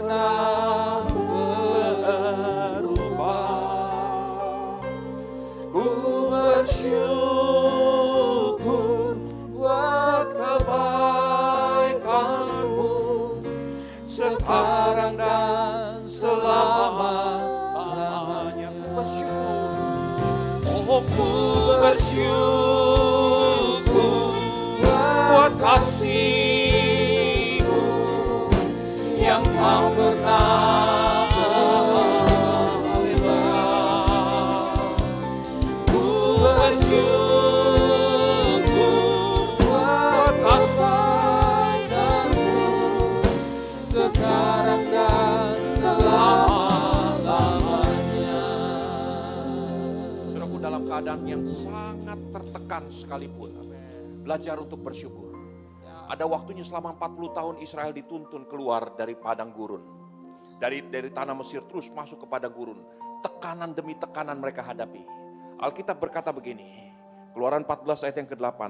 pernah berubah. Ku bersyukur buat kebaikan-Mu sekarang dan selama-lamanya. Ku bersyukur, oh ku bersyukur buat kasih-Mu yang tak pernah berubah. Ku bersyukur buat kebaikan-Mu sekarang dan selama-lamanya. Saudaraku, dalam keadaan yang sangat tertekan sekalipun, belajar untuk bersyukur. Ada waktunya selama 40 tahun Israel dituntun keluar dari padang gurun. Dari tanah Mesir terus masuk ke padang gurun. Tekanan demi tekanan mereka hadapi. Alkitab berkata begini, Keluaran 14 ayat yang ke-8.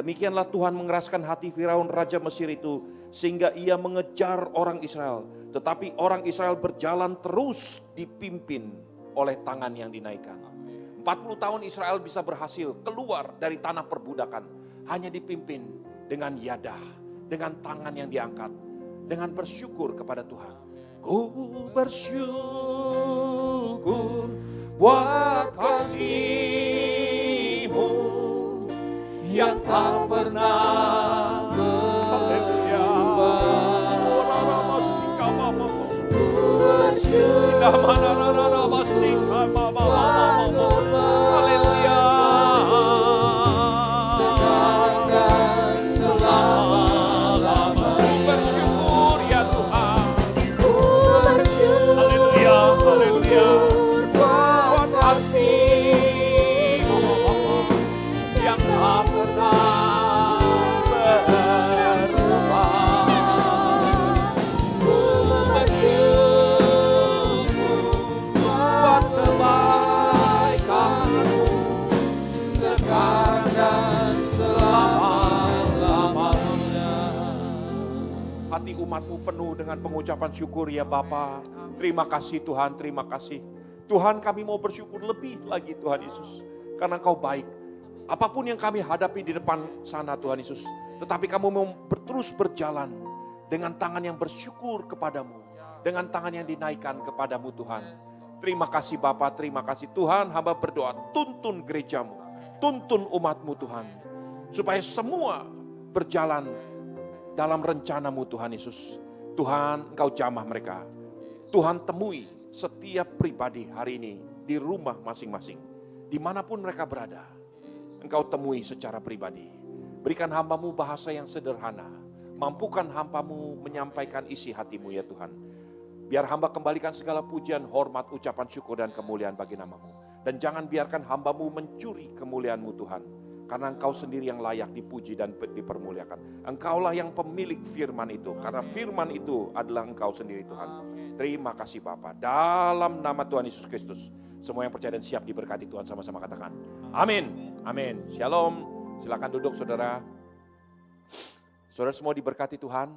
Demikianlah Tuhan mengeraskan hati Firaun Raja Mesir itu sehingga ia mengejar orang Israel. Tetapi orang Israel berjalan terus dipimpin oleh tangan yang dinaikkan. 40 tahun Israel bisa berhasil keluar dari tanah perbudakan. Hanya dipimpin dengan yadah, dengan tangan yang diangkat, dengan bersyukur kepada Tuhan. Ku bersyukur buat kasih-Mu yang tak pernah berubah. Ku bersyukur umat-Mu penuh dengan pengucapan syukur. Ya Bapa, terima kasih Tuhan, terima kasih. Tuhan, kami mau bersyukur lebih lagi Tuhan Yesus, karena Engkau baik. Apapun yang kami hadapi di depan sana Tuhan Yesus, tetapi kami mau terus berjalan dengan tangan yang bersyukur kepadamu, dengan tangan yang dinaikkan kepadamu Tuhan. Terima kasih Bapa, terima kasih Tuhan. Hamba berdoa, tuntun gerejamu, tuntun umat-Mu Tuhan, supaya semua berjalan dalam rencana-Mu Tuhan Yesus. Tuhan, Engkau jamah mereka. Tuhan, temui setiap pribadi hari ini di rumah masing-masing, dimanapun mereka berada. Engkau temui secara pribadi. Berikan hamba-Mu bahasa yang sederhana. Mampukan hamba-Mu menyampaikan isi hati-Mu ya Tuhan. Biar hamba kembalikan segala pujian, hormat, ucapan syukur dan kemuliaan bagi nama-Mu. Dan jangan biarkan hamba-Mu mencuri kemuliaan-Mu Tuhan. Karena Engkau sendiri yang layak dipuji dan dipermuliakan. Engkaulah yang pemilik firman itu. Karena firman itu adalah Engkau sendiri Tuhan. Terima kasih Bapa. Dalam nama Tuhan Yesus Kristus. Semua yang percaya dan siap diberkati Tuhan, sama-sama katakan. Amin. Amin. Shalom. Silakan duduk saudara. Saudara semua diberkati Tuhan.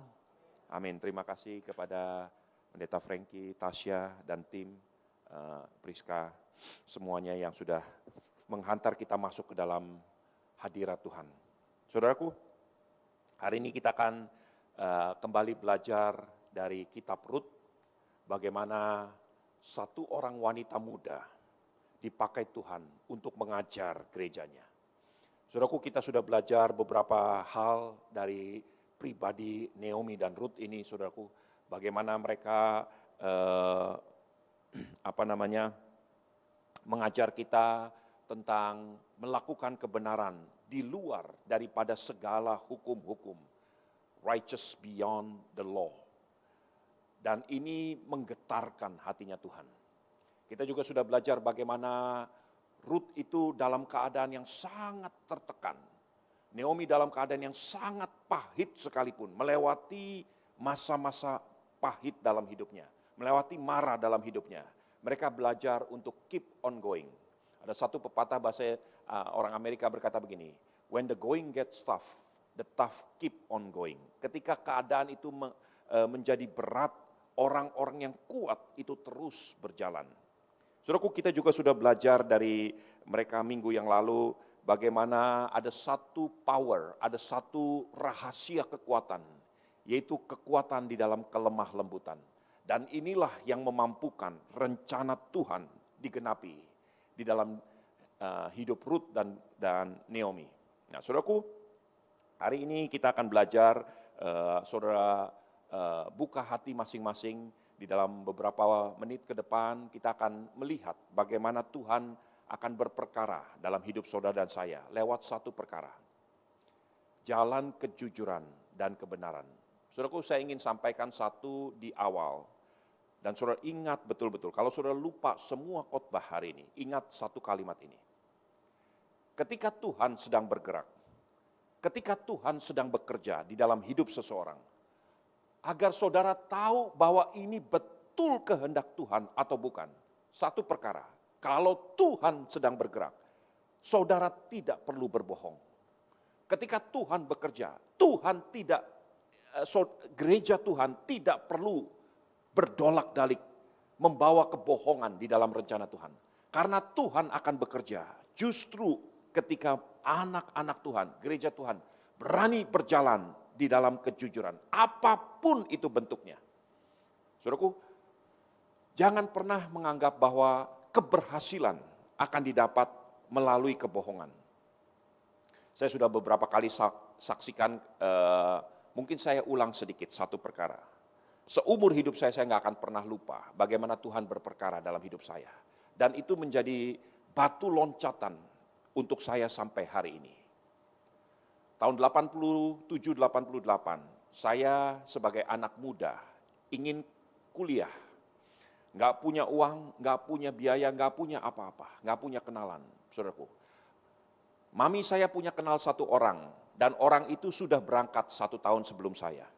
Amin. Terima kasih kepada Pendeta Frankie, Tasya dan tim Priska. Semuanya yang sudah menghantar kita masuk ke dalam hadirat Tuhan. Saudaraku, hari ini kita akan kembali belajar dari kitab Rut, bagaimana satu orang wanita muda dipakai Tuhan untuk mengajar gerejanya. Saudaraku, kita sudah belajar beberapa hal dari pribadi Naomi dan Rut ini, saudaraku, bagaimana mereka mengajar kita tentang melakukan kebenaran di luar daripada segala hukum-hukum. Righteous beyond the law. Dan ini menggetarkan hatinya Tuhan. Kita juga sudah belajar bagaimana Rut itu dalam keadaan yang sangat tertekan. Naomi dalam keadaan yang sangat pahit sekalipun. Melewati masa-masa pahit dalam hidupnya. Melewati marah dalam hidupnya. Mereka belajar untuk keep on going. Ada satu pepatah bahasa orang Amerika berkata begini, when the going gets tough, the tough keep on going. Ketika keadaan itu menjadi berat, orang-orang yang kuat itu terus berjalan. Saudaraku, kita juga sudah belajar dari mereka minggu yang lalu bagaimana ada satu power, ada satu rahasia kekuatan, yaitu kekuatan di dalam kelemah lembutan. Dan inilah yang memampukan rencana Tuhan digenapi di dalam hidup Ruth dan Naomi. Nah, saudaraku, hari ini kita akan belajar, saudara buka hati masing-masing. Di dalam beberapa menit ke depan kita akan melihat bagaimana Tuhan akan berperkara dalam hidup saudara dan saya lewat satu perkara. Jalan kejujuran dan kebenaran. Saudaraku, saya ingin sampaikan satu di awal. Dan saudara ingat betul-betul, kalau saudara lupa semua khotbah hari ini, ingat satu kalimat ini. Ketika Tuhan sedang bergerak, ketika Tuhan sedang bekerja di dalam hidup seseorang, agar saudara tahu bahwa ini betul kehendak Tuhan atau bukan. Satu perkara, kalau Tuhan sedang bergerak, saudara tidak perlu berbohong. Ketika Tuhan bekerja, gereja Tuhan tidak perlu berdolak-dalik, membawa kebohongan di dalam rencana Tuhan. Karena Tuhan akan bekerja, justru ketika anak-anak Tuhan, gereja Tuhan, berani berjalan di dalam kejujuran, apapun itu bentuknya. Saudaraku, jangan pernah menganggap bahwa keberhasilan akan didapat melalui kebohongan. Saya sudah beberapa kali saksikan, mungkin saya ulang sedikit satu perkara. Seumur hidup saya nggak akan pernah lupa bagaimana Tuhan berperkara dalam hidup saya. Dan itu menjadi batu loncatan untuk saya sampai hari ini. Tahun 87-88, saya sebagai anak muda ingin kuliah. Nggak punya uang, nggak punya biaya, nggak punya apa-apa, nggak punya kenalan, saudaraku. Mami saya punya kenal satu orang, dan orang itu sudah berangkat 1 tahun sebelum saya.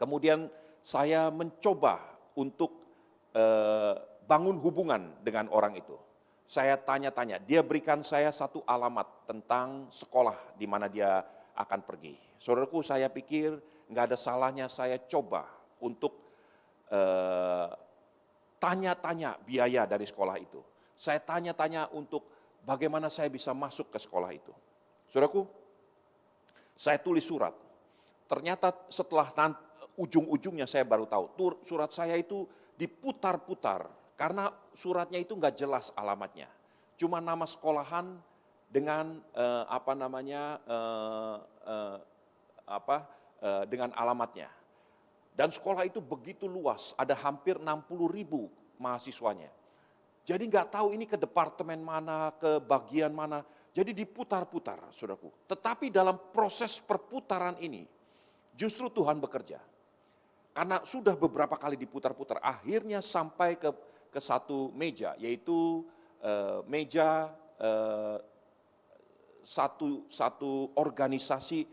Kemudian saya mencoba untuk bangun hubungan dengan orang itu. Saya tanya-tanya, dia berikan saya satu alamat tentang sekolah di mana dia akan pergi. Saudaraku, saya pikir nggak ada salahnya saya coba untuk tanya-tanya biaya dari sekolah itu. Saya tanya-tanya untuk bagaimana saya bisa masuk ke sekolah itu. Saudaraku, saya tulis surat. Ternyata setelah ujung-ujungnya saya baru tahu, surat saya itu diputar-putar. Karena suratnya itu nggak jelas alamatnya, cuma nama sekolahan dengan dengan alamatnya. Dan sekolah itu begitu luas, ada hampir 60.000 mahasiswanya. Jadi nggak tahu ini ke departemen mana, ke bagian mana. Jadi diputar-putar, saudaraku. Tetapi dalam proses perputaran ini, justru Tuhan bekerja. Karena sudah beberapa kali diputar-putar, akhirnya sampai ke satu meja, yaitu meja satu organisasi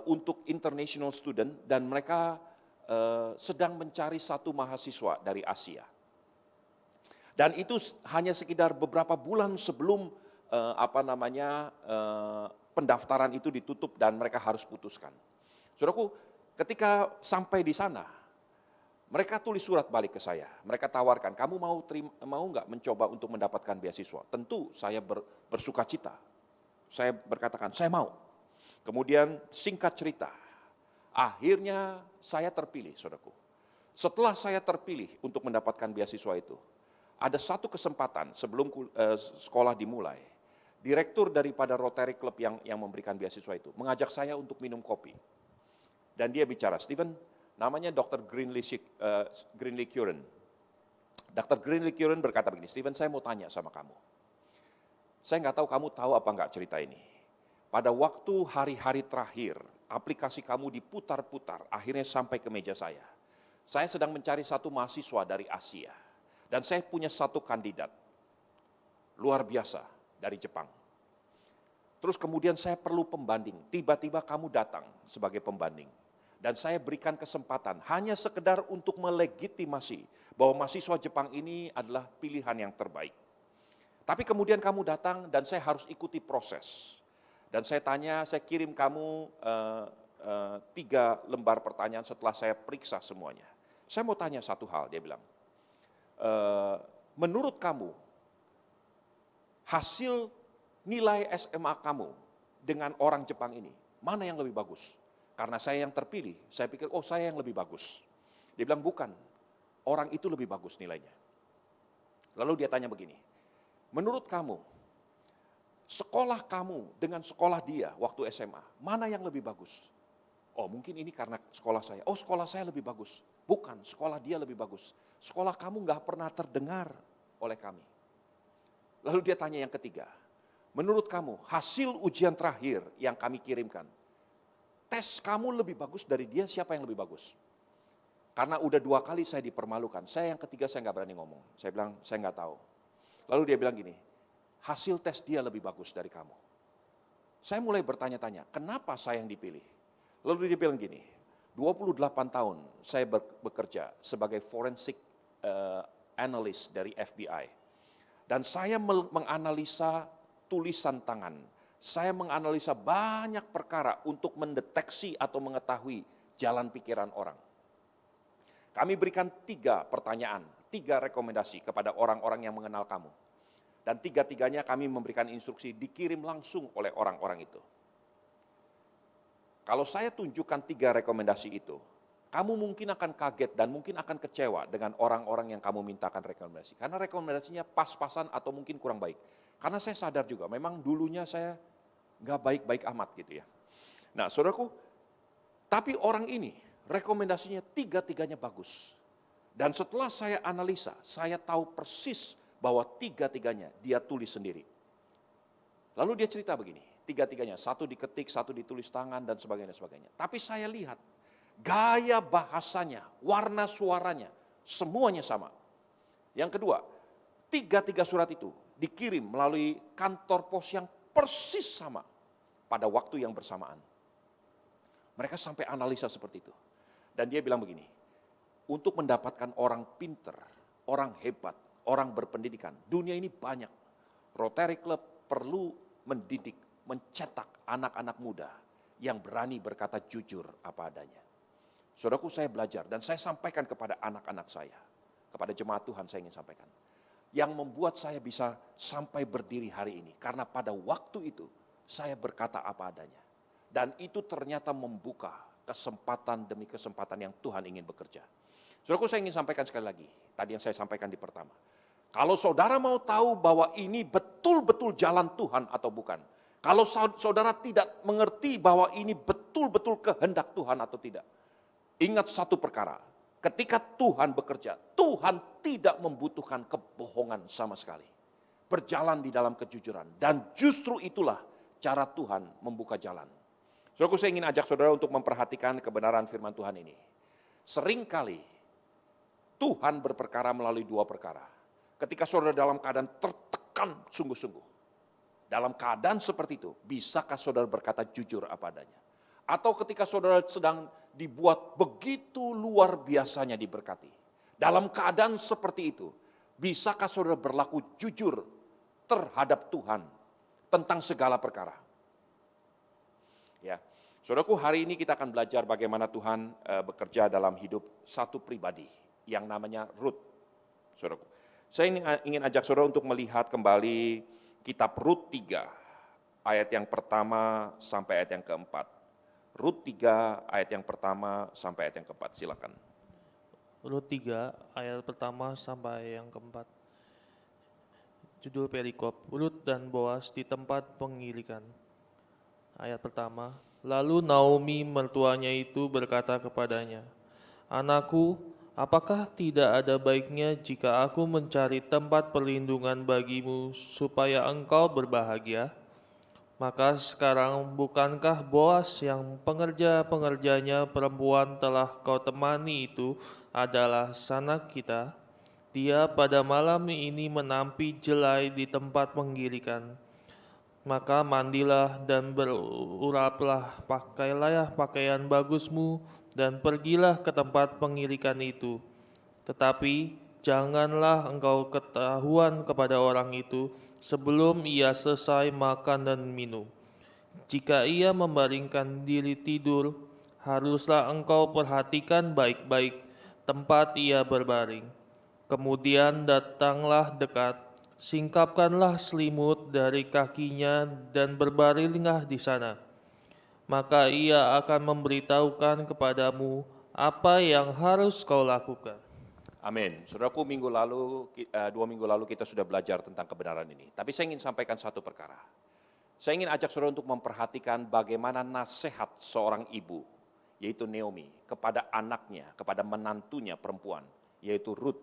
untuk international student, dan mereka sedang mencari satu mahasiswa dari Asia. Dan itu hanya sekitar beberapa bulan sebelum pendaftaran itu ditutup dan mereka harus putuskan. Saudaraku, ketika sampai di sana, mereka tulis surat balik ke saya. Mereka tawarkan, kamu mau nggak mencoba untuk mendapatkan beasiswa? Tentu saya bersuka cita. Saya berkatakan, saya mau. Kemudian singkat cerita, akhirnya saya terpilih, saudaraku. Setelah saya terpilih untuk mendapatkan beasiswa itu, ada satu kesempatan sebelum sekolah dimulai, direktur daripada Rotary Club yang memberikan beasiswa itu mengajak saya untuk minum kopi. Dan dia bicara, Stephen, namanya Dr. Greenlee Curran. Dr. Greenlee Curran berkata begini, Stephen, saya mau tanya sama kamu. Saya nggak tahu kamu tahu apa nggak cerita ini. Pada waktu hari-hari terakhir, aplikasi kamu diputar-putar, akhirnya sampai ke meja saya. Saya sedang mencari satu mahasiswa dari Asia. Dan saya punya satu kandidat, luar biasa, dari Jepang. Terus kemudian saya perlu pembanding, tiba-tiba kamu datang sebagai pembanding. Dan saya berikan kesempatan hanya sekedar untuk melegitimasi bahwa mahasiswa Jepang ini adalah pilihan yang terbaik. Tapi kemudian kamu datang dan saya harus ikuti proses. Dan saya kirim kamu 3 lembar pertanyaan setelah saya periksa semuanya. Saya mau tanya satu hal, dia bilang, menurut kamu, hasil nilai SMA kamu dengan orang Jepang ini, mana yang lebih bagus? Karena saya yang terpilih, saya pikir, oh saya yang lebih bagus. Dia bilang, bukan, orang itu lebih bagus nilainya. Lalu dia tanya begini, menurut kamu, sekolah kamu dengan sekolah dia waktu SMA, mana yang lebih bagus? Oh mungkin ini karena sekolah saya. Oh sekolah saya lebih bagus. Bukan, sekolah dia lebih bagus. Sekolah kamu gak pernah terdengar oleh kami. Lalu dia tanya yang ketiga, menurut kamu hasil ujian terakhir yang kami kirimkan, tes kamu lebih bagus dari dia, siapa yang lebih bagus? Karena udah 2 kali saya dipermalukan, saya yang ketiga saya gak berani ngomong. Saya bilang, saya gak tahu. Lalu dia bilang gini, hasil tes dia lebih bagus dari kamu. Saya mulai bertanya-tanya, kenapa saya yang dipilih? Lalu dia bilang gini, 28 tahun saya bekerja sebagai forensic analyst dari FBI. Dan saya menganalisa tulisan tangan. Saya menganalisa banyak perkara untuk mendeteksi atau mengetahui jalan pikiran orang. Kami berikan 3 pertanyaan, 3 rekomendasi kepada orang-orang yang mengenal kamu. Dan 3-tiganya kami memberikan instruksi dikirim langsung oleh orang-orang itu. Kalau saya tunjukkan 3 rekomendasi itu, kamu mungkin akan kaget dan mungkin akan kecewa dengan orang-orang yang kamu mintakan rekomendasi. Karena rekomendasinya pas-pasan atau mungkin kurang baik. Karena saya sadar juga, memang dulunya saya nggak baik-baik amat gitu ya. Nah saudaraku, tapi orang ini rekomendasinya 3-tiganya bagus. Dan setelah saya analisa, saya tahu persis bahwa 3-tiganya dia tulis sendiri. Lalu dia cerita begini, 3-tiganya, 1 diketik, 1 ditulis tangan dan sebagainya. Tapi saya lihat, gaya bahasanya, warna suaranya, semuanya sama. Yang kedua, 3 surat itu dikirim melalui kantor pos yang persis sama pada waktu yang bersamaan. Mereka sampai analisa seperti itu. Dan dia bilang begini, untuk mendapatkan orang pinter, orang hebat, orang berpendidikan, dunia ini banyak. Rotary Club perlu mendidik, mencetak anak-anak muda yang berani berkata jujur apa adanya. Saudaraku, saya belajar dan saya sampaikan kepada anak-anak saya, kepada jemaat Tuhan saya ingin sampaikan. Yang membuat saya bisa sampai berdiri hari ini, karena pada waktu itu saya berkata apa adanya. Dan itu ternyata membuka kesempatan demi kesempatan yang Tuhan ingin bekerja. Saudaraku, saya ingin sampaikan sekali lagi, tadi yang saya sampaikan di pertama. Kalau saudara mau tahu bahwa ini betul-betul jalan Tuhan atau bukan, kalau saudara tidak mengerti bahwa ini betul-betul kehendak Tuhan atau tidak, ingat satu perkara, ketika Tuhan bekerja, Tuhan tidak membutuhkan kebohongan sama sekali. Berjalan di dalam kejujuran, dan justru itulah cara Tuhan membuka jalan. Saudaraku, saya ingin ajak saudara untuk memperhatikan kebenaran firman Tuhan ini. Seringkali Tuhan berperkara melalui 2 perkara. Ketika saudara dalam keadaan tertekan sungguh-sungguh, dalam keadaan seperti itu, bisakah saudara berkata jujur apa adanya? Atau ketika saudara sedang dibuat begitu luar biasanya diberkati. Dalam keadaan seperti itu, bisakah saudara berlaku jujur terhadap Tuhan tentang segala perkara? Ya, saudaraku, hari ini kita akan belajar bagaimana Tuhan bekerja dalam hidup satu pribadi yang namanya Rut. Saudaraku, saya ingin ajak saudara untuk melihat kembali kitab Rut 3, ayat yang pertama sampai ayat yang keempat. Rut 3 ayat yang pertama sampai ayat yang keempat, silakan. Rut 3 ayat pertama sampai yang keempat. Judul perikop, Rut dan Boas di tempat pengirikan. Ayat pertama, lalu Naomi mertuanya itu berkata kepadanya, anakku, apakah tidak ada baiknya jika aku mencari tempat perlindungan bagimu supaya engkau berbahagia? Maka sekarang bukankah Boas yang pengerja-pengerjanya perempuan telah kau temani itu adalah sanak kita? Dia pada malam ini menampi jelai di tempat penggirikan. Maka mandilah dan beruraplah, pakailah pakaian bagusmu dan pergilah ke tempat pengirikan itu. Tetapi janganlah engkau ketahuan kepada orang itu sebelum ia selesai makan dan minum. Jika ia membaringkan diri tidur, haruslah engkau perhatikan baik-baik tempat ia berbaring. Kemudian datanglah dekat, singkapkanlah selimut dari kakinya dan berbaringlah di sana. Maka ia akan memberitahukan kepadamu apa yang harus kau lakukan. Amin. Saudaraku, dua minggu lalu kita sudah belajar tentang kebenaran ini. Tapi saya ingin sampaikan satu perkara. Saya ingin ajak saudara untuk memperhatikan bagaimana nasihat seorang ibu, yaitu Naomi, kepada anaknya, kepada menantunya perempuan, yaitu Ruth.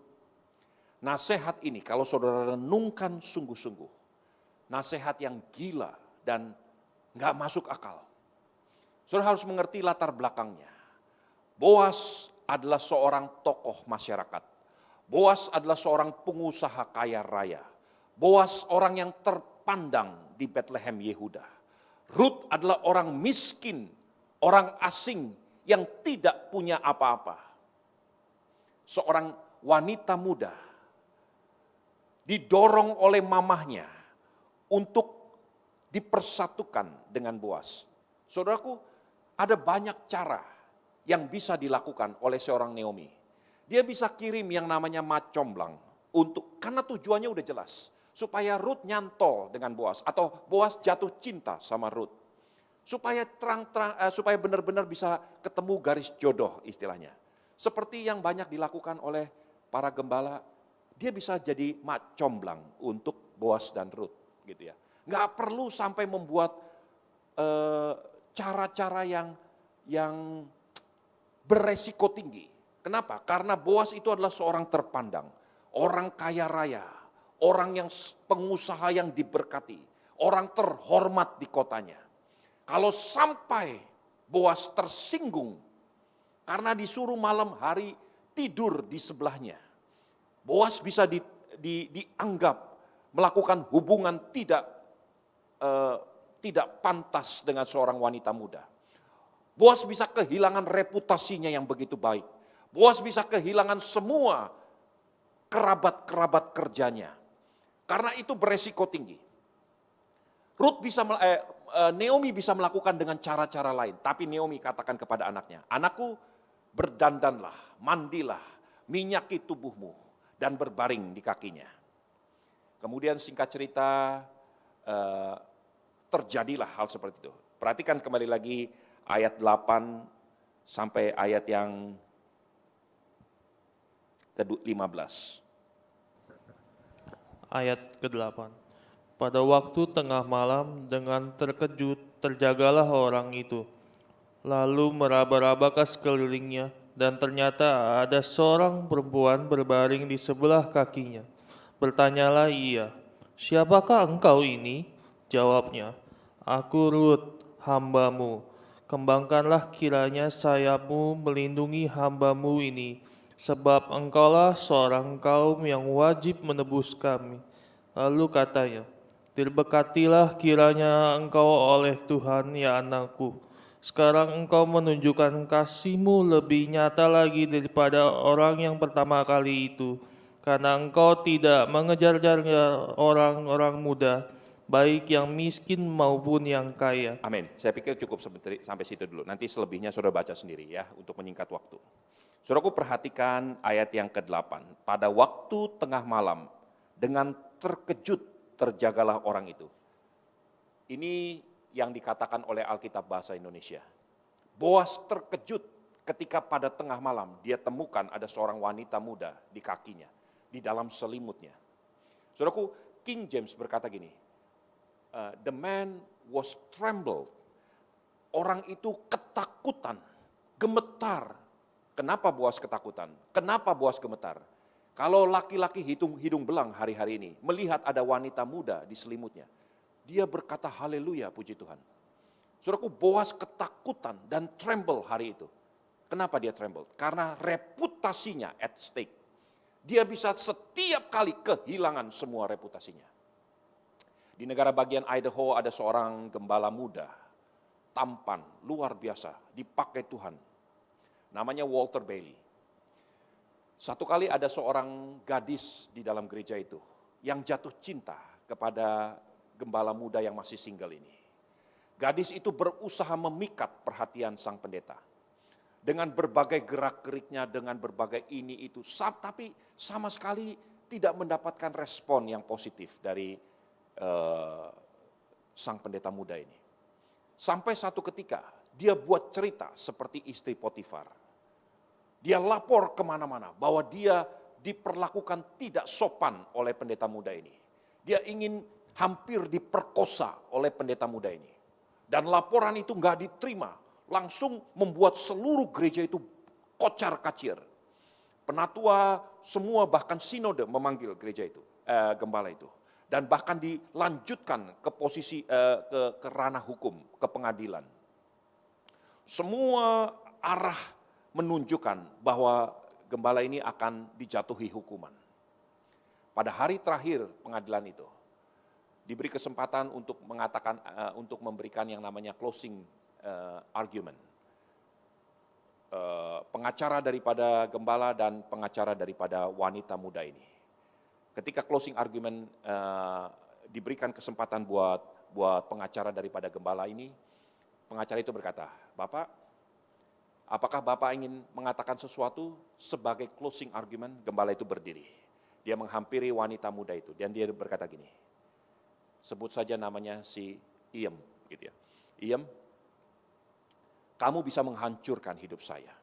Nasihat ini kalau saudara renungkan sungguh-sungguh, nasihat yang gila dan nggak masuk akal. Saudara harus mengerti latar belakangnya. Boas adalah seorang tokoh masyarakat. Boas adalah seorang pengusaha kaya raya. Boas orang yang terpandang di Bethlehem Yehuda. Ruth adalah orang miskin, orang asing yang tidak punya apa-apa. Seorang wanita muda didorong oleh mamahnya untuk dipersatukan dengan Boas. Saudaraku, ada banyak cara yang bisa dilakukan oleh seorang Naomi. Dia bisa kirim yang namanya mat comblang karena tujuannya udah jelas, supaya Ruth nyantol dengan Boas atau Boas jatuh cinta sama Ruth. Supaya supaya benar-benar bisa ketemu garis jodoh istilahnya. Seperti yang banyak dilakukan oleh para gembala, dia bisa jadi mat comblang untuk Boas dan Ruth gitu ya. Nggak perlu sampai membuat cara-cara yang beresiko tinggi. Kenapa? Karena Boas itu adalah seorang terpandang, orang kaya raya, orang yang pengusaha yang diberkati, orang terhormat di kotanya. Kalau sampai Boas tersinggung karena disuruh malam hari tidur di sebelahnya, Boas bisa dianggap melakukan hubungan tidak pantas dengan seorang wanita muda. Boas bisa kehilangan reputasinya yang begitu baik. Boas bisa kehilangan semua kerabat-kerabat kerjanya. Karena itu beresiko tinggi. Naomi bisa melakukan dengan cara-cara lain. Tapi Naomi katakan kepada anaknya, anakku berdandanlah, mandilah, minyaki tubuhmu, dan berbaring di kakinya. Kemudian singkat cerita, terjadilah hal seperti itu. Perhatikan kembali lagi ayat 8 sampai ayat yang ke-15. Ayat ke-8. Pada waktu tengah malam dengan terkejut terjagalah orang itu. Lalu meraba-raba ke sekelilingnya dan ternyata ada seorang perempuan berbaring di sebelah kakinya. Bertanyalah ia, siapakah engkau ini? Jawabnya, aku Ruth, hambamu. Kembangkanlah kiranya sayapmu melindungi hambamu ini, sebab engkaulah seorang kaum yang wajib menebus kami. Lalu katanya, diberkatilah kiranya engkau oleh Tuhan ya anakku. Sekarang engkau menunjukkan kasih-Mu lebih nyata lagi daripada orang yang pertama kali itu, karena engkau tidak mengejar-jarnya orang-orang muda, baik yang miskin maupun yang kaya. Amin. Saya pikir cukup sampai situ dulu. Nanti selebihnya saudara baca sendiri ya untuk menyingkat waktu. Saudaraku, perhatikan ayat yang ke-8. Pada waktu tengah malam dengan terkejut terjagalah orang itu. Ini yang dikatakan oleh Alkitab Bahasa Indonesia. Boas terkejut ketika pada tengah malam dia temukan ada seorang wanita muda di kakinya, di dalam selimutnya. Saudaraku, King James berkata gini, the man was trembled. Orang itu ketakutan, gemetar. Kenapa Boas ketakutan? Kenapa Boas gemetar? Kalau laki-laki hidung belang hari-hari ini melihat ada wanita muda di selimutnya, dia berkata haleluya, puji Tuhan. Saudaraku, Boas ketakutan dan tremble hari itu. Kenapa dia tremble? Karena reputasinya at stake. Dia bisa setiap kali kehilangan semua reputasinya. Di negara bagian Idaho ada seorang gembala muda, tampan, luar biasa, dipakai Tuhan. Namanya Walter Bailey. Satu kali ada seorang gadis di dalam gereja itu yang jatuh cinta kepada gembala muda yang masih single ini. Gadis itu berusaha memikat perhatian sang pendeta. dengan berbagai gerak-geriknya, dengan berbagai ini itu, tapi sama sekali tidak mendapatkan respon yang positif dari sang pendeta muda ini. Sampai satu ketika dia buat cerita seperti istri Potifar. Dia lapor kemana-mana bahwa dia diperlakukan tidak sopan oleh pendeta muda ini. Dia ingin hampir diperkosa oleh pendeta muda ini. Dan laporan itu nggak diterima, langsung membuat seluruh gereja itu kocar-kacir. Penatua semua bahkan sinode memanggil gereja itu, gembala itu. Dan bahkan dilanjutkan ke posisi ke ranah hukum, ke pengadilan. Semua arah menunjukkan bahwa gembala ini akan dijatuhi hukuman. Pada hari terakhir pengadilan itu, diberi kesempatan untuk mengatakan, untuk memberikan yang namanya closing argument. Pengacara daripada gembala dan pengacara daripada wanita muda ini. Ketika closing argument diberikan kesempatan buat pengacara daripada gembala ini, pengacara itu berkata, "Bapak, apakah Bapak ingin mengatakan sesuatu?" Sebagai closing argument, gembala itu berdiri. Dia menghampiri wanita muda itu dan dia berkata gini, sebut saja namanya si Iem, gitu ya. Iem, kamu bisa menghancurkan hidup saya.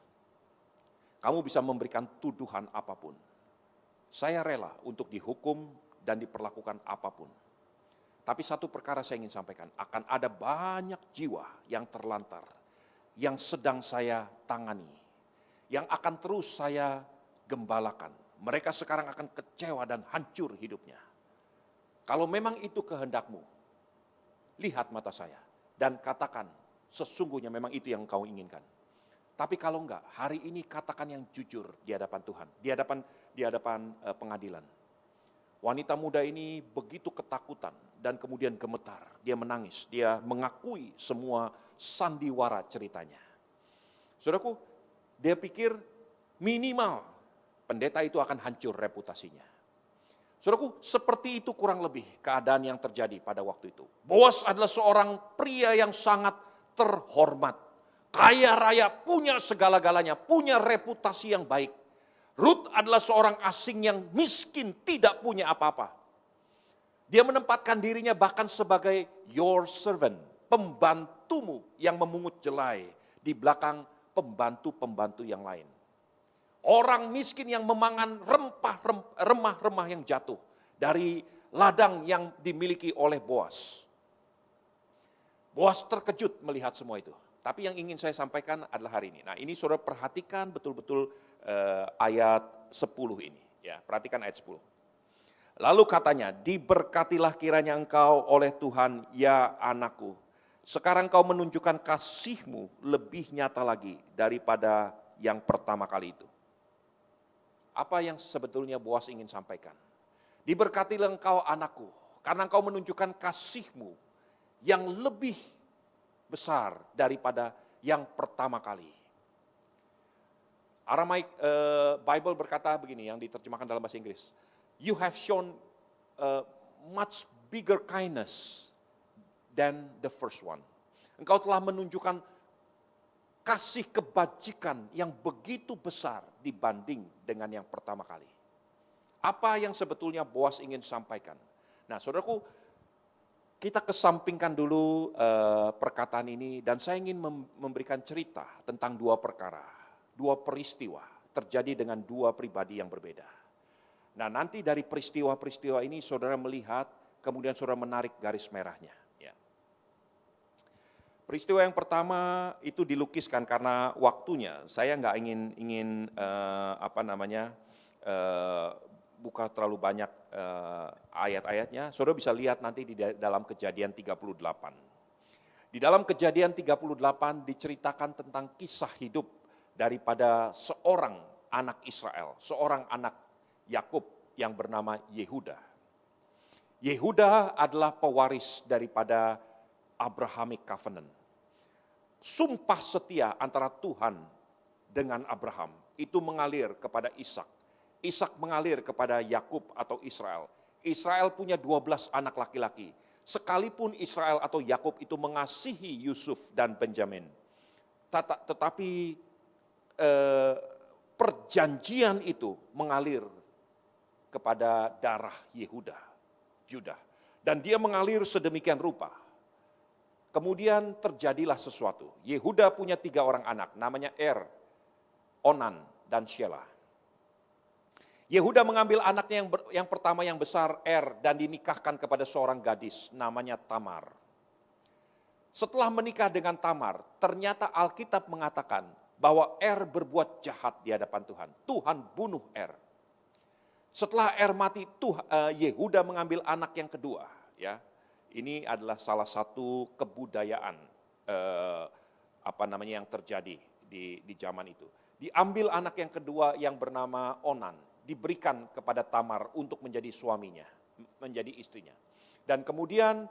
Kamu bisa memberikan tuduhan apapun. Saya rela untuk dihukum dan diperlakukan apapun. Tapi satu perkara saya ingin sampaikan, akan ada banyak jiwa yang terlantar, yang sedang saya tangani, yang akan terus saya gembalakan. Mereka sekarang akan kecewa dan hancur hidupnya. Kalau memang itu kehendakmu, lihat mata saya dan katakan sesungguhnya memang itu yang kau inginkan. Tapi kalau enggak, hari ini katakan yang jujur di hadapan Tuhan, di hadapan pengadilan. Wanita muda ini begitu ketakutan dan kemudian gemetar. Dia menangis, dia mengakui semua sandiwara ceritanya. Saudaraku, dia pikir minimal pendeta itu akan hancur reputasinya. Saudaraku, seperti itu kurang lebih keadaan yang terjadi pada waktu itu. Boas adalah seorang pria yang sangat terhormat. Kaya raya, punya segala-galanya, punya reputasi yang baik. Ruth adalah seorang asing yang miskin, tidak punya apa-apa. Dia menempatkan dirinya bahkan sebagai your servant, pembantumu yang memungut jelai di belakang pembantu-pembantu yang lain. Orang miskin yang memangan remah-remah yang jatuh dari ladang yang dimiliki oleh Boas. Boas terkejut melihat semua itu. Tapi yang ingin saya sampaikan adalah hari ini. Nah, ini saudara perhatikan betul-betul ayat 10 ini. Ya, perhatikan ayat 10. Lalu katanya, diberkatilah kiranya engkau oleh Tuhan, ya anakku. Sekarang kau menunjukkan kasih-Mu lebih nyata lagi daripada yang pertama kali itu. Apa yang sebetulnya Boas ingin sampaikan? Diberkatilah engkau anakku, karena engkau menunjukkan kasih-Mu yang lebih besar daripada yang pertama kali. Aramaic Bible berkata begini, yang diterjemahkan dalam bahasa Inggris. You have shown much bigger kindness than the first one. Engkau telah menunjukkan kasih kebajikan yang begitu besar dibanding dengan yang pertama kali. Apa yang sebetulnya Boas ingin sampaikan? Nah, saudaraku, kita kesampingkan dulu perkataan ini dan saya ingin memberikan cerita tentang dua perkara, dua peristiwa terjadi dengan dua pribadi yang berbeda. Nah, nanti dari peristiwa-peristiwa ini saudara melihat, kemudian saudara menarik garis merahnya. Ya. Peristiwa yang pertama itu dilukiskan karena waktunya. Saya nggak ingin buka terlalu banyak ayat-ayatnya. Saudara bisa lihat nanti di dalam Kejadian 38. Di dalam Kejadian 38 diceritakan tentang kisah hidup daripada seorang anak Israel, seorang anak Yakub yang bernama Yehuda. Yehuda adalah pewaris daripada Abrahamic Covenant. Sumpah setia antara Tuhan dengan Abraham itu mengalir kepada Ishak. Ishak mengalir kepada Yakub atau Israel. Israel punya 12 anak laki-laki. Sekalipun Israel atau Yakub itu mengasihi Yusuf dan Benjamin. Tetapi perjanjian itu mengalir kepada darah Yehuda, Judah. Dan dia mengalir sedemikian rupa. Kemudian terjadilah sesuatu. Yehuda punya 3 orang anak, namanya Er, Onan, dan Shelah. Yehuda mengambil anaknya yang pertama yang besar, Er, dan dinikahkan kepada seorang gadis, namanya Tamar. Setelah menikah dengan Tamar, ternyata Alkitab mengatakan bahwa Er berbuat jahat di hadapan Tuhan. Tuhan bunuh Er. Setelah Er mati, Yehuda mengambil anak yang kedua. Ya, ini adalah salah satu kebudayaan yang terjadi di zaman itu. Diambil anak yang kedua yang bernama Onan, diberikan kepada Tamar untuk menjadi suaminya, menjadi istrinya. Dan kemudian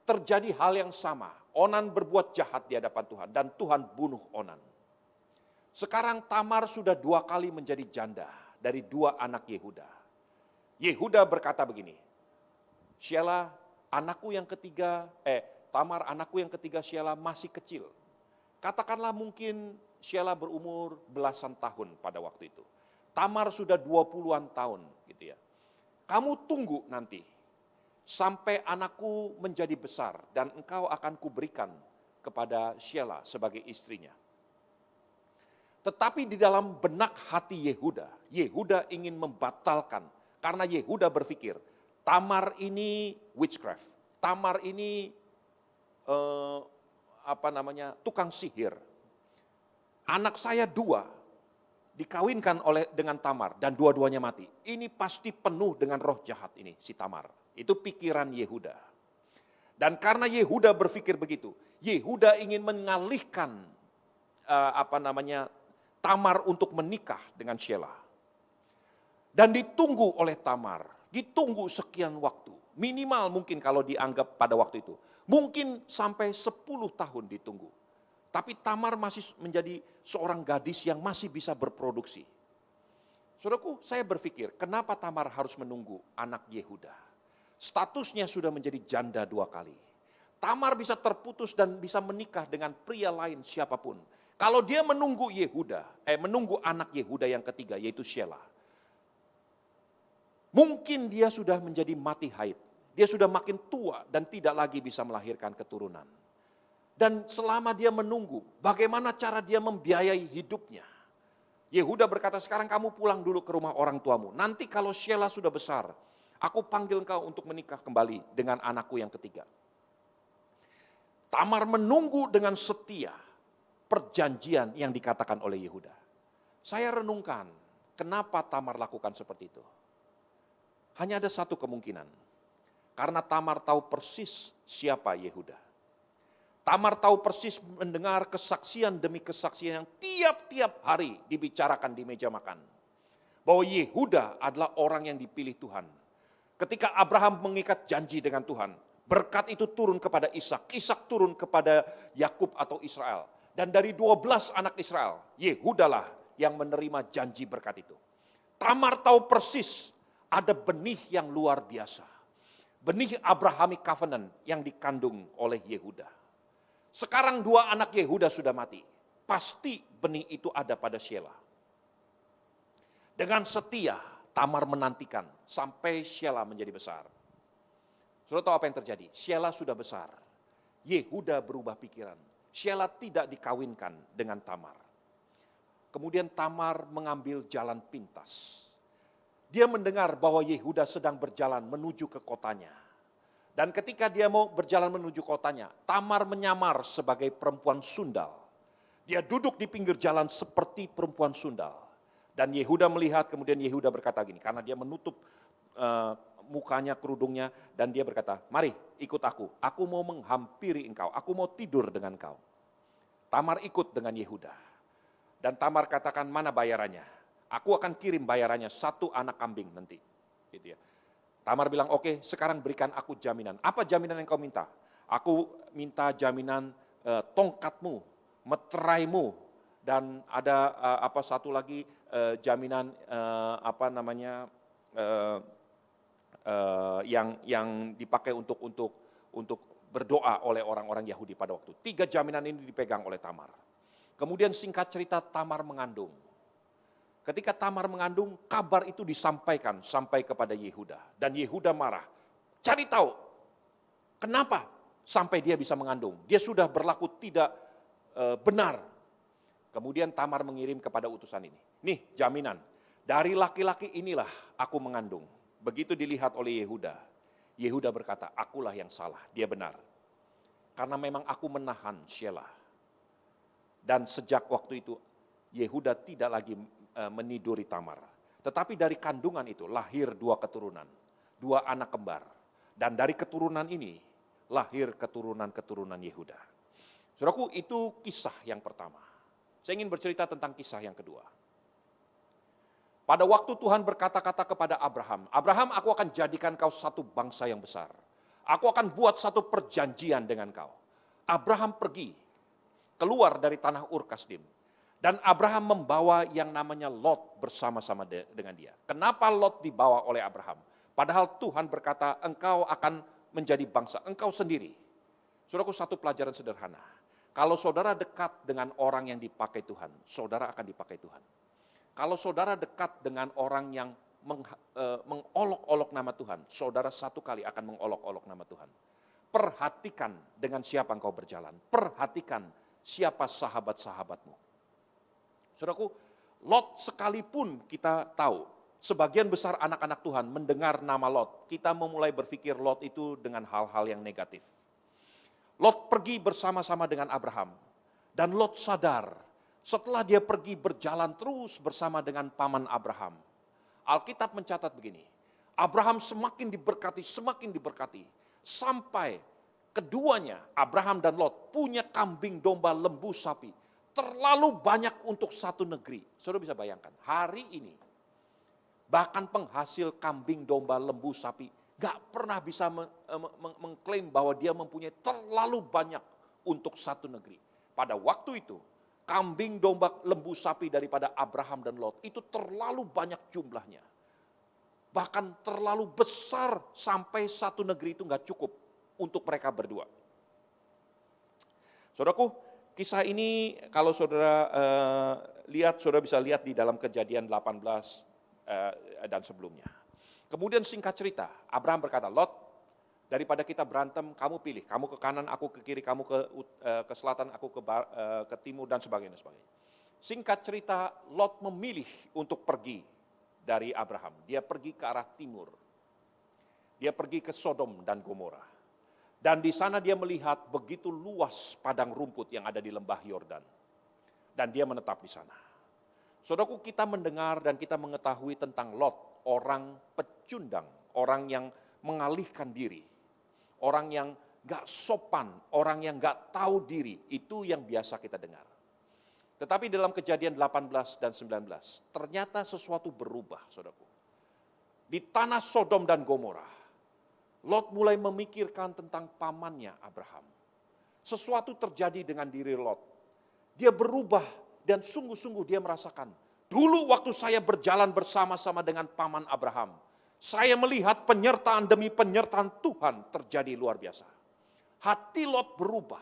terjadi hal yang sama. Onan berbuat jahat di hadapan Tuhan dan Tuhan bunuh Onan. Sekarang Tamar sudah 2 kali menjadi janda dari 2 anak Yehuda. Yehuda berkata begini, Shelah anakku yang ketiga, Tamar anakku yang ketiga Shelah masih kecil. Katakanlah mungkin Shelah berumur belasan tahun pada waktu itu. Tamar sudah 20-an tahun gitu ya. Kamu tunggu nanti sampai anakku menjadi besar dan engkau akan kuberikan kepada Shelah sebagai istrinya. Tetapi di dalam benak hati Yehuda, Yehuda ingin membatalkan. Karena Yehuda berpikir, Tamar ini witchcraft. Tamar ini tukang sihir. Anak saya 2 dikawinkan dengan Tamar dan dua-duanya mati. Ini pasti penuh dengan roh jahat ini si Tamar. Itu pikiran Yehuda. Dan karena Yehuda berpikir begitu, Yehuda ingin mengalihkan Tamar untuk menikah dengan Shelah. Dan ditunggu oleh Tamar, ditunggu sekian waktu. Minimal mungkin kalau dianggap pada waktu itu. Mungkin sampai 10 tahun ditunggu. Tapi Tamar masih menjadi seorang gadis yang masih bisa berproduksi. Saudaraku, saya berpikir kenapa Tamar harus menunggu anak Yehuda? Statusnya sudah menjadi janda 2 kali. Tamar bisa terputus dan bisa menikah dengan pria lain siapapun. Kalau dia menunggu menunggu anak Yehuda yang ketiga yaitu Shelah. Mungkin dia sudah menjadi mati haid. Dia sudah makin tua dan tidak lagi bisa melahirkan keturunan. Dan selama dia menunggu, bagaimana cara dia membiayai hidupnya? Yehuda berkata, sekarang kamu pulang dulu ke rumah orang tuamu. Nanti kalau Shelah sudah besar, aku panggil engkau untuk menikah kembali dengan anakku yang ketiga. Tamar menunggu dengan setia perjanjian yang dikatakan oleh Yehuda. Saya renungkan, kenapa Tamar lakukan seperti itu? Hanya ada satu kemungkinan. Karena Tamar tahu persis siapa Yehuda. Tamar tahu persis mendengar kesaksian demi kesaksian yang tiap-tiap hari dibicarakan di meja makan. Bahwa Yehuda adalah orang yang dipilih Tuhan. Ketika Abraham mengikat janji dengan Tuhan, berkat itu turun kepada Ishak, Ishak turun kepada Yakub atau Israel. Dan dari 12 anak Israel, Yehudalah yang menerima janji berkat itu. Tamar tahu persis ada benih yang luar biasa. Benih Abrahamic Covenant yang dikandung oleh Yehuda. Sekarang 2 anak Yehuda sudah mati. Pasti benih itu ada pada Shelah. Dengan setia, Tamar menantikan sampai Shelah menjadi besar. Saudara tahu apa yang terjadi? Shelah sudah besar. Yehuda berubah pikiran. Shelah tidak dikawinkan dengan Tamar. Kemudian Tamar mengambil jalan pintas. Dia mendengar bahwa Yehuda sedang berjalan menuju ke kotanya. Dan ketika dia mau berjalan menuju kotanya, Tamar menyamar sebagai perempuan sundal. Dia duduk di pinggir jalan seperti perempuan sundal. Dan Yehuda melihat, kemudian Yehuda berkata gini, karena dia menutup mukanya, kerudungnya, dan dia berkata, mari ikut aku mau menghampiri engkau, aku mau tidur dengan engkau. Tamar ikut dengan Yehuda. Dan Tamar katakan, mana bayarannya? Aku akan kirim bayarannya 1 anak kambing nanti. Gitu ya. Tamar bilang, oke, sekarang berikan aku jaminan. Apa jaminan yang kau minta? Aku minta jaminan tongkatmu, meteraimu, dan ada satu lagi jaminan yang dipakai untuk berdoa oleh orang-orang Yahudi pada waktu. 3 jaminan ini dipegang oleh Tamar. Kemudian singkat cerita Tamar mengandung. Ketika Tamar mengandung, kabar itu disampaikan sampai kepada Yehuda. Dan Yehuda marah. Cari tahu, kenapa sampai dia bisa mengandung? Dia sudah berlaku tidak benar. Kemudian Tamar mengirim kepada utusan ini. Nih jaminan, dari laki-laki inilah aku mengandung. Begitu dilihat oleh Yehuda. Yehuda berkata, akulah yang salah, dia benar. Karena memang aku menahan Shelah. Dan sejak waktu itu, Yehuda tidak lagi meniduri Tamar. Tetapi dari kandungan itu lahir 2 keturunan, 2 anak kembar. Dan dari keturunan ini lahir keturunan-keturunan Yehuda. Saudaraku, itu kisah yang pertama. Saya ingin bercerita tentang kisah yang kedua. Pada waktu Tuhan berkata-kata kepada Abraham, Abraham, aku akan jadikan kau satu bangsa yang besar. Aku akan buat satu perjanjian dengan kau. Abraham pergi, keluar dari tanah Ur Kasdim. Dan Abraham membawa yang namanya Lot bersama-sama dengan dia. Kenapa Lot dibawa oleh Abraham? Padahal Tuhan berkata, engkau akan menjadi bangsa, engkau sendiri. Saudaraku, satu pelajaran sederhana. Kalau saudara dekat dengan orang yang dipakai Tuhan, saudara akan dipakai Tuhan. Kalau saudara dekat dengan orang yang mengolok-olok nama Tuhan, saudara satu kali akan mengolok-olok nama Tuhan. Perhatikan dengan siapa engkau berjalan. Perhatikan siapa sahabat-sahabatmu. Saudaraku, Lot sekalipun kita tahu, sebagian besar anak-anak Tuhan mendengar nama Lot, kita memulai berpikir Lot itu dengan hal-hal yang negatif. Lot pergi bersama-sama dengan Abraham, dan Lot sadar, setelah dia pergi berjalan terus bersama dengan paman Abraham. Alkitab mencatat begini, Abraham semakin diberkati, sampai keduanya, Abraham dan Lot, punya kambing, domba, lembu, sapi, terlalu banyak untuk satu negeri. Saudara bisa bayangkan, hari ini, bahkan penghasil kambing, domba, lembu, sapi, gak pernah bisa mengklaim bahwa dia mempunyai terlalu banyak untuk satu negeri. Pada waktu itu, kambing, domba, lembu, sapi daripada Abraham dan Lot, itu terlalu banyak jumlahnya. Bahkan terlalu besar sampai satu negeri itu gak cukup untuk mereka berdua. Saudaraku, kisah ini kalau saudara lihat, saudara bisa lihat di dalam Kejadian 18 dan sebelumnya. Kemudian singkat cerita, Abraham berkata, Lot, daripada kita berantem, kamu pilih. Kamu ke kanan, aku ke kiri, kamu ke selatan, aku ke timur, dan sebagainya. Singkat cerita, Lot memilih untuk pergi dari Abraham. Dia pergi ke arah timur. Dia pergi ke Sodom dan Gomora. Dan di sana dia melihat begitu luas padang rumput yang ada di lembah Yordan. Dan dia menetap di sana. Saudaraku, kita mendengar dan kita mengetahui tentang Lot, orang pecundang, orang yang mengalihkan diri, orang yang gak sopan, orang yang gak tahu diri, itu yang biasa kita dengar. Tetapi dalam Kejadian 18 dan 19, ternyata sesuatu berubah, saudaraku. Di tanah Sodom dan Gomora, Lot mulai memikirkan tentang pamannya Abraham. Sesuatu terjadi dengan diri Lot. Dia berubah dan sungguh-sungguh dia merasakan, dulu waktu saya berjalan bersama-sama dengan paman Abraham, saya melihat penyertaan demi penyertaan Tuhan terjadi luar biasa. Hati Lot berubah.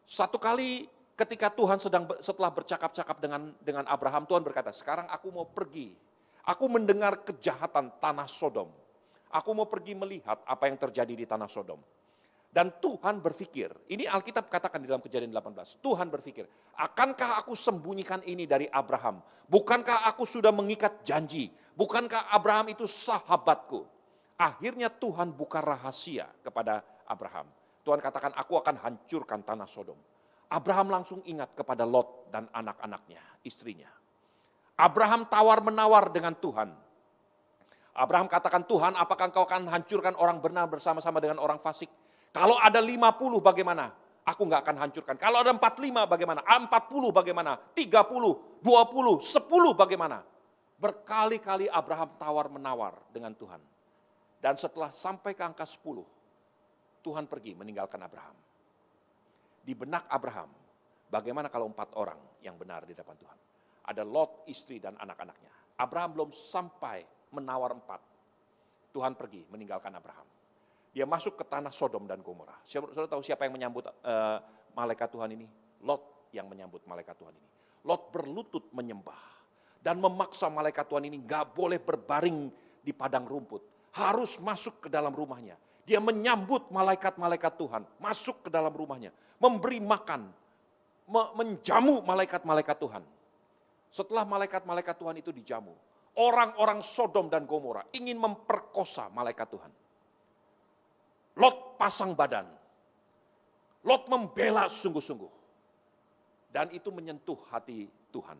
Satu kali ketika Tuhan setelah bercakap-cakap dengan Abraham, Tuhan berkata, sekarang aku mau pergi. Aku mendengar kejahatan tanah Sodom. Aku mau pergi melihat apa yang terjadi di tanah Sodom. Dan Tuhan berpikir, ini Alkitab katakan di dalam Kejadian 18, Tuhan berpikir, akankah aku sembunyikan ini dari Abraham? Bukankah aku sudah mengikat janji? Bukankah Abraham itu sahabatku? Akhirnya Tuhan buka rahasia kepada Abraham. Tuhan katakan, aku akan hancurkan tanah Sodom. Abraham langsung ingat kepada Lot dan anak-anaknya, istrinya. Abraham tawar-menawar dengan Tuhan. Abraham katakan, Tuhan, apakah engkau akan hancurkan orang benar bersama-sama dengan orang fasik? Kalau ada 50 bagaimana? Aku nggak akan hancurkan. Kalau ada 45 bagaimana? 40 bagaimana? 30, 20, 10 bagaimana? Berkali-kali Abraham tawar-menawar dengan Tuhan. Dan setelah sampai ke angka 10, Tuhan pergi meninggalkan Abraham. Di benak Abraham, bagaimana kalau 4 orang yang benar di depan Tuhan? Ada Lot, istri dan anak-anaknya. Abraham belum sampai menawar 4. Tuhan pergi meninggalkan Abraham. Dia masuk ke tanah Sodom dan Gomora. Saudara tahu siapa yang menyambut malaikat Tuhan ini? Lot. yang menyambut malaikat Tuhan ini. Lot berlutut menyembah dan memaksa malaikat Tuhan ini gak boleh berbaring di padang rumput. Harus masuk ke dalam rumahnya. Dia menyambut malaikat-malaikat Tuhan, masuk ke dalam rumahnya, memberi makan, menjamu malaikat-malaikat Tuhan. Setelah malaikat-malaikat Tuhan itu dijamu, orang-orang Sodom dan Gomora ingin memperkosa malaikat Tuhan. Lot pasang badan. Lot membela sungguh-sungguh. Dan itu menyentuh hati Tuhan.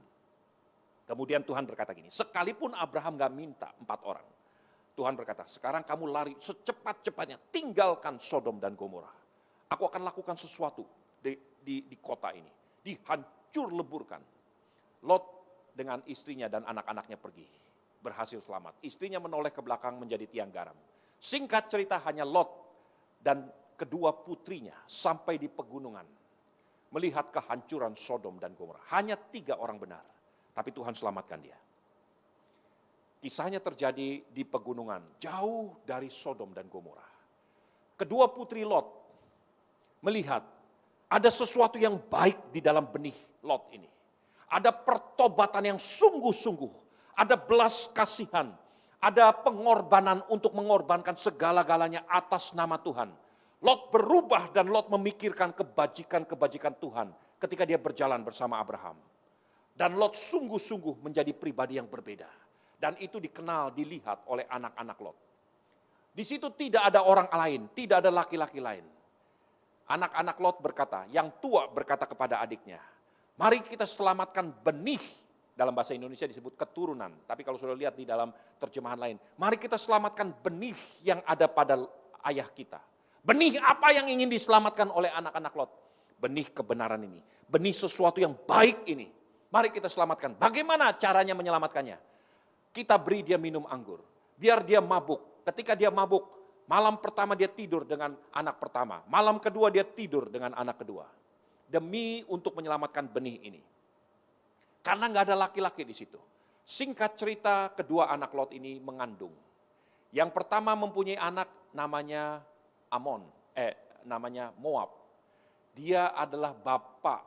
Kemudian Tuhan berkata gini, sekalipun Abraham gak minta 4 orang. Tuhan berkata, sekarang kamu lari secepat-cepatnya, tinggalkan Sodom dan Gomora. Aku akan lakukan sesuatu di kota ini. Dihancur leburkan. Lot dengan istrinya dan anak-anaknya pergi. Berhasil selamat. Istrinya menoleh ke belakang menjadi tiang garam. Singkat cerita hanya Lot dan kedua putrinya sampai di pegunungan. Melihat kehancuran Sodom dan Gomora. Hanya 3 orang benar. Tapi Tuhan selamatkan dia. Kisahnya terjadi di pegunungan, jauh dari Sodom dan Gomora. Kedua putri Lot melihat ada sesuatu yang baik di dalam benih Lot ini. Ada pertobatan yang sungguh-sungguh, ada belas kasihan, ada pengorbanan untuk mengorbankan segala-galanya atas nama Tuhan. Lot berubah dan Lot memikirkan kebajikan-kebajikan Tuhan ketika dia berjalan bersama Abraham. Dan Lot sungguh-sungguh menjadi pribadi yang berbeda. Dan itu dikenal, dilihat oleh anak-anak Lot. Di situ tidak ada orang lain, tidak ada laki-laki lain. Anak-anak Lot berkata, yang tua berkata kepada adiknya, mari kita selamatkan benih, dalam bahasa Indonesia disebut keturunan. Tapi kalau sudah lihat di dalam terjemahan lain, mari kita selamatkan benih yang ada pada ayah kita. Benih apa yang ingin diselamatkan oleh anak-anak Lot? Benih kebenaran ini, benih sesuatu yang baik ini. Mari kita selamatkan. Bagaimana caranya menyelamatkannya? Kita beri dia minum anggur, biar dia mabuk. Ketika dia mabuk, malam pertama dia tidur dengan anak pertama, malam kedua dia tidur dengan anak kedua. Demi untuk menyelamatkan benih ini. Karena nggak ada laki-laki di situ. Singkat cerita, kedua anak Lot ini mengandung. Yang pertama mempunyai anak namanya namanya Moab. Dia adalah bapak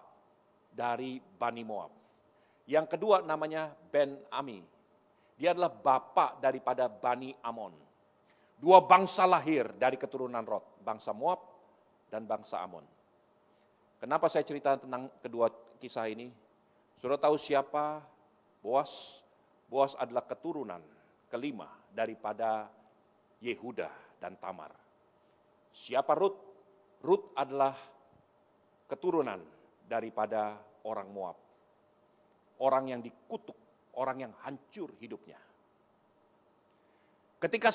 dari Bani Moab. Yang kedua namanya Ben-Ami. Dia adalah bapak daripada Bani Amon. 2 bangsa lahir dari keturunan Lot, bangsa Moab dan bangsa Amon. Kenapa saya cerita tentang kedua kisah ini? Saudara tahu siapa Boas? Boas adalah keturunan kelima daripada Yehuda dan Tamar. Siapa Rut? Rut adalah keturunan daripada orang Moab. Orang yang dikutuk, orang yang hancur hidupnya. Ketika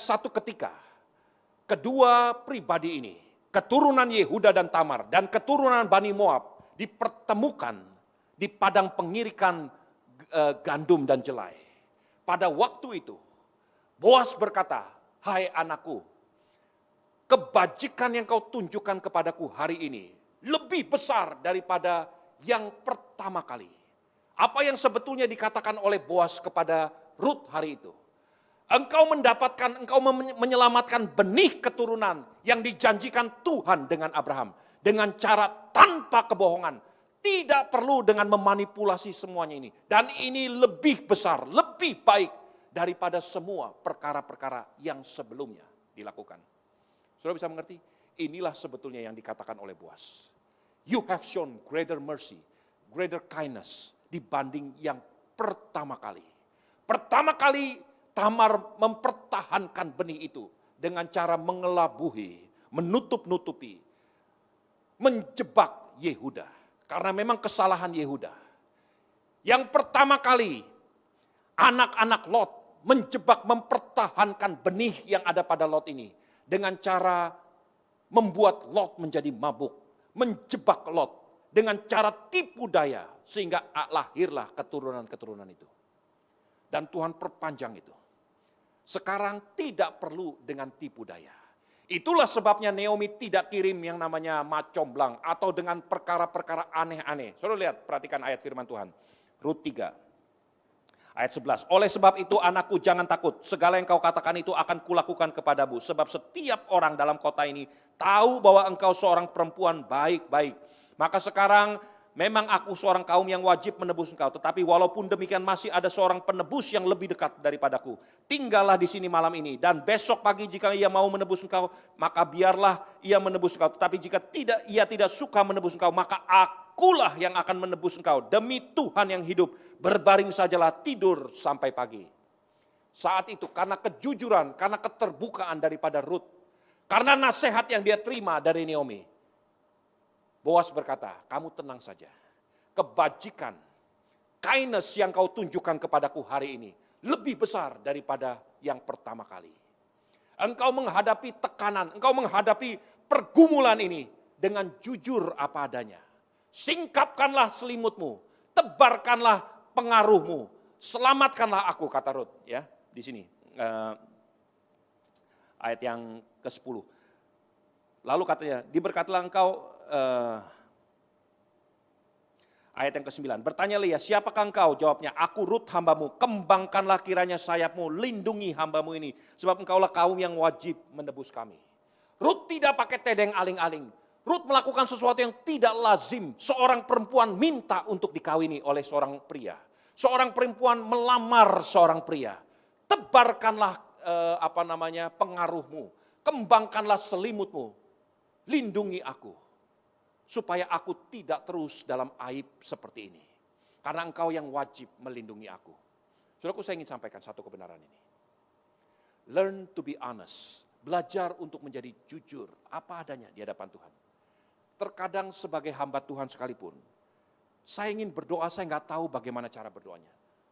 kedua pribadi ini, keturunan Yehuda dan Tamar dan keturunan Bani Moab dipertemukan di padang pengirikan gandum dan jelai. Pada waktu itu, Boas berkata, hai anakku, kebajikan yang kau tunjukkan kepadaku hari ini lebih besar daripada yang pertama kali. Apa yang sebetulnya dikatakan oleh Boas kepada Rut hari itu? Engkau menyelamatkan benih keturunan yang dijanjikan Tuhan dengan Abraham. Dengan cara tanpa kebohongan. Tidak perlu dengan memanipulasi semuanya ini. Dan ini lebih besar, lebih baik daripada semua perkara-perkara yang sebelumnya dilakukan. Saudara bisa mengerti? Inilah sebetulnya yang dikatakan oleh Boas. You have shown greater mercy, greater kindness dibanding yang pertama kali. Pertama kali Tamar mempertahankan benih itu dengan cara mengelabuhi, menutup-nutupi, menjebak Yehuda. Karena memang kesalahan Yehuda. Yang pertama kali anak-anak Lot menjebak, mempertahankan benih yang ada pada Lot ini. Dengan cara membuat Lot menjadi mabuk. Menjebak Lot dengan cara tipu daya. Sehingga lahirlah keturunan-keturunan itu. Dan Tuhan perpanjang itu. Sekarang tidak perlu dengan tipu daya. Itulah sebabnya Naomi tidak kirim yang namanya macomblang atau dengan perkara-perkara aneh-aneh. Saudara lihat, perhatikan ayat firman Tuhan. Rut 3, ayat 11. Oleh sebab itu anakku jangan takut. Segala yang kau katakan itu akan kulakukan kepadamu. Sebab setiap orang dalam kota ini tahu bahwa engkau seorang perempuan baik-baik. Maka sekarang memang aku seorang kaum yang wajib menebus engkau, tetapi walaupun demikian masih ada seorang penebus yang lebih dekat daripadaku. Tinggallah di sini malam ini, dan besok pagi jika ia mau menebus engkau, maka biarlah ia menebus engkau. Tetapi jika ia tidak suka menebus engkau, maka akulah yang akan menebus engkau. Demi Tuhan yang hidup, berbaring sajalah, tidur sampai pagi. Saat itu karena kejujuran, karena keterbukaan daripada Rut, karena nasihat yang dia terima dari Naomi, Boas berkata, kamu tenang saja. Kebajikan, kindness yang kau tunjukkan kepadaku hari ini lebih besar daripada yang pertama kali. Engkau menghadapi tekanan, engkau menghadapi pergumulan ini dengan jujur apa adanya. Singkapkanlah selimutmu, tebarkanlah pengaruhmu, selamatkanlah aku, kata Rut. Ya, di sini ayat yang ke-10. Lalu katanya, diberkatilah engkau. Ayat yang ke-9, bertanya Leah, siapakah engkau? Jawabnya, aku Rut hambamu, kembangkanlah kiranya sayapmu, lindungi hambamu ini, sebab engkaulah kaum yang wajib menebus kami. Rut tidak pakai tedeng aling-aling. Rut melakukan sesuatu yang tidak lazim. Seorang perempuan minta untuk dikawini oleh seorang pria. Seorang perempuan melamar seorang pria. Tebarkanlah pengaruhmu, kembangkanlah selimutmu, lindungi aku, supaya aku tidak terus dalam aib seperti ini. Karena engkau yang wajib melindungi aku. Saudaraku, saya ingin sampaikan satu kebenaran ini. Learn to be honest. Belajar untuk menjadi jujur apa adanya di hadapan Tuhan. Terkadang sebagai hamba Tuhan sekalipun, saya ingin berdoa, saya nggak tahu bagaimana cara berdoanya.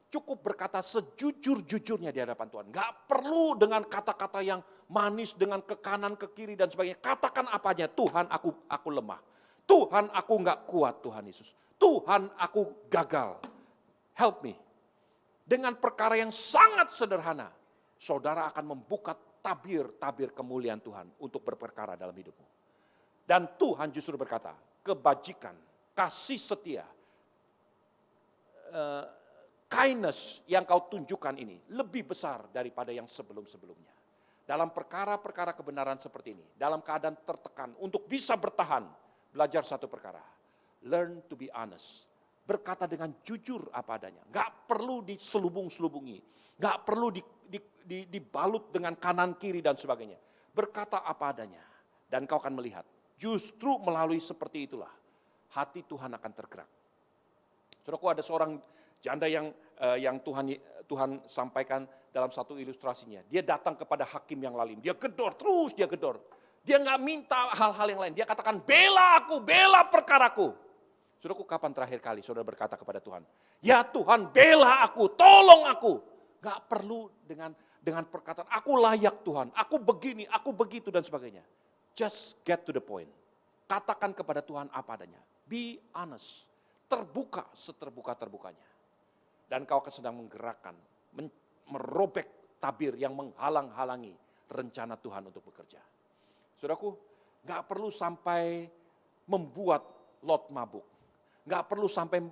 Cukup berkata sejujur-jujurnya di hadapan Tuhan. Nggak perlu dengan kata-kata yang manis, dengan ke kanan, ke kiri dan sebagainya. Katakan apa aja, Tuhan aku lemah. Tuhan aku nggak kuat, Tuhan Yesus. Tuhan aku gagal. Help me. Dengan perkara yang sangat sederhana, saudara akan membuka tabir-tabir kemuliaan Tuhan untuk berperkara dalam hidupmu. Dan Tuhan justru berkata, kebajikan, kasih setia, kindness yang kau tunjukkan ini lebih besar daripada yang sebelum-sebelumnya. Dalam perkara-perkara kebenaran seperti ini, dalam keadaan tertekan, untuk bisa bertahan, belajar satu perkara. Learn to be honest. Berkata dengan jujur apa adanya. Gak perlu diselubung-selubungi. Gak perlu dibalut dengan kanan kiri dan sebagainya. Berkata apa adanya. Dan kau akan melihat. Justru melalui seperti itulah hati Tuhan akan tergerak. Saudaraku, ada seorang janda yang Tuhan sampaikan dalam satu ilustrasinya. Dia datang kepada hakim yang lalim. Dia gedor, terus dia gedor. Dia nggak minta hal-hal yang lain. Dia katakan, bela aku, bela perkaraku. Saudaraku, kapan terakhir kali saudara berkata kepada Tuhan, ya Tuhan bela aku, tolong aku. Gak perlu dengan perkataan, aku layak Tuhan, aku begini, aku begitu dan sebagainya. Just get to the point. Katakan kepada Tuhan apa adanya. Be honest. Terbuka seterbuka-terbukanya. Dan kau akan sedang menggerakkan, merobek tabir yang menghalang-halangi rencana Tuhan untuk bekerja. Saudaraku, gak perlu sampai membuat Lot mabuk. Gak perlu sampai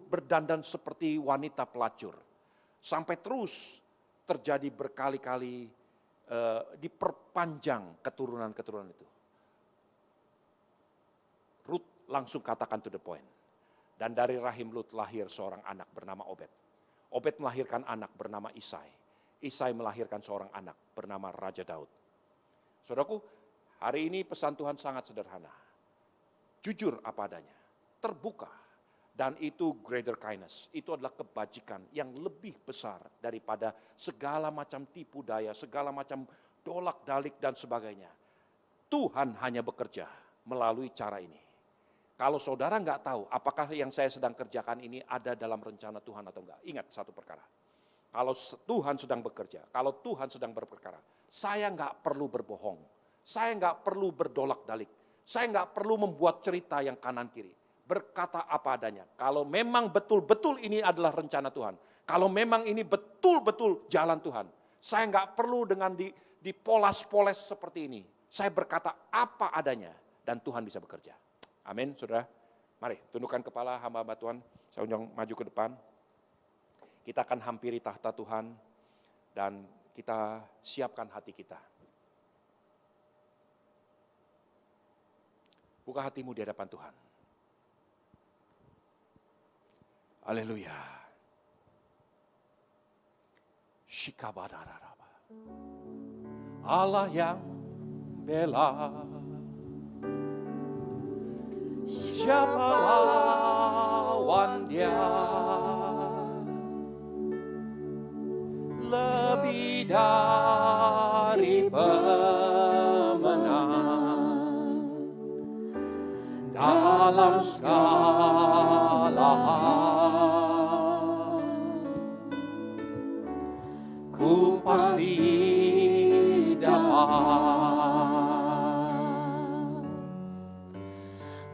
berdandan seperti wanita pelacur. Sampai terus terjadi berkali-kali diperpanjang keturunan-keturunan itu. Rut langsung katakan to the point. Dan dari rahim Lut lahir seorang anak bernama Obed. Obed melahirkan anak bernama Isai. Isai melahirkan seorang anak bernama Raja Daud. Saudaraku, hari ini pesan Tuhan sangat sederhana. Jujur apa adanya, terbuka. Dan itu greater kindness, itu adalah kebajikan yang lebih besar daripada segala macam tipu daya, segala macam dolak-dalik dan sebagainya. Tuhan hanya bekerja melalui cara ini. Kalau saudara nggak tahu apakah yang saya sedang kerjakan ini ada dalam rencana Tuhan atau enggak, ingat satu perkara. Kalau Tuhan sedang bekerja, kalau Tuhan sedang berperkara, saya nggak perlu berbohong, saya nggak perlu berdolak-dalik, saya nggak perlu membuat cerita yang kanan kiri. Berkata apa adanya. Kalau memang betul-betul ini adalah rencana Tuhan, kalau memang ini betul-betul jalan Tuhan, saya nggak perlu dengan dipolas-poles seperti ini. Saya berkata apa adanya dan Tuhan bisa bekerja. Amin, saudara. Mari tundukkan kepala hamba-hamba Tuhan. Saya undang maju ke depan. Kita akan hampiri tahta Tuhan dan kita siapkan hati kita. Buka hatimu di hadapan Tuhan. Haleluya. Shikabadararaba. Allah yang bela. Siapa lawan dia? Lebih dari pemenang dalam segala hal. Ku pasti dapat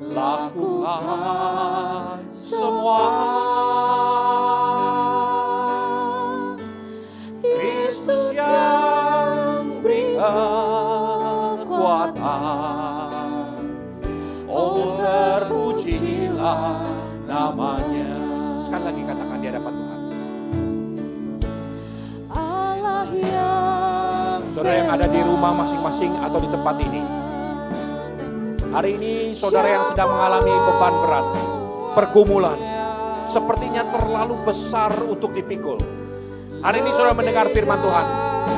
lakukan semua. Kristus yang beri kekuatan, oh terpujilah namanya. Sekali lagi katakan di hadapan Tuhan. Allah yang Saudara yang ada di rumah masing-masing atau di tempat ini, hari ini saudara yang sedang mengalami beban berat, pergumulan, sepertinya terlalu besar untuk dipikul. Hari ini saudara mendengar firman Tuhan.